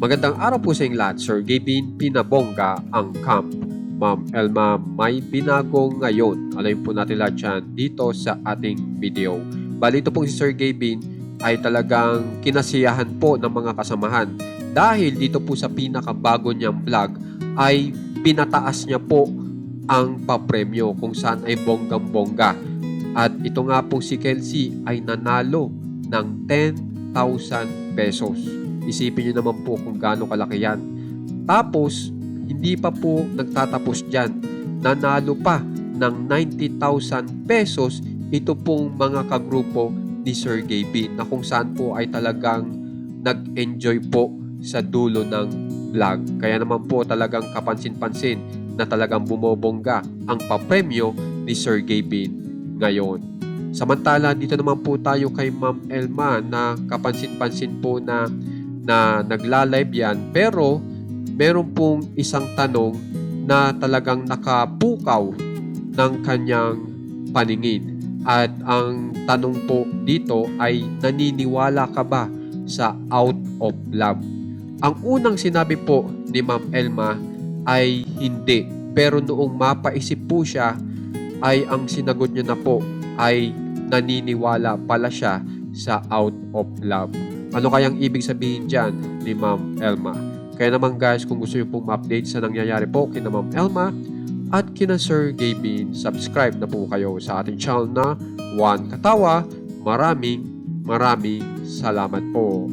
Magandang araw po sa inyong lahat, Sir Gavin. Pinabongga ang camp. Ma'am Elma, may binago ngayon. Alayin po natin lahat yan dito sa ating video. Bali ito pong si Sir Gavin ay talagang kinasiyahan po ng mga kasamahan. Dahil dito po sa pinakabago niyang vlog ay pinataas niya po ang papremyo kung saan ay bonggang-bongga. At ito nga po si Kelsey ay nanalo ng 10,000 pesos. Isipin nyo naman po kung gaano kalaki yan. Tapos, hindi pa po nagtatapos dyan. Nanalo pa ng 90,000 pesos ito pong mga kagrupo ni Sir Gavin na kung saan po ay talagang nag-enjoy po sa dulo ng vlog. Kaya naman po talagang kapansin-pansin na talagang bumobongga ang papremyo ni Sir Gavin ngayon. Samantala, dito naman po tayo kay Ma'am Elma na kapansin-pansin po na nagla-live yan, pero meron pong isang tanong na talagang nakapukaw ng kanyang paningin. At ang tanong po dito ay, naniniwala ka ba sa out of love? Ang unang sinabi po ni Ma'am Elma ay hindi, pero noong mapaisip po siya ay ang sinagot niya na po ay naniniwala pala siya sa out of love. Ano kayang ibig sabihin dyan ni Ma'am Elma? Kaya naman guys, kung gusto nyo pong ma-update sa nangyayari po kina Ma'am Elma at kina Sir Gavin, subscribe na po kayo sa ating channel na One Katawa. Maraming salamat po.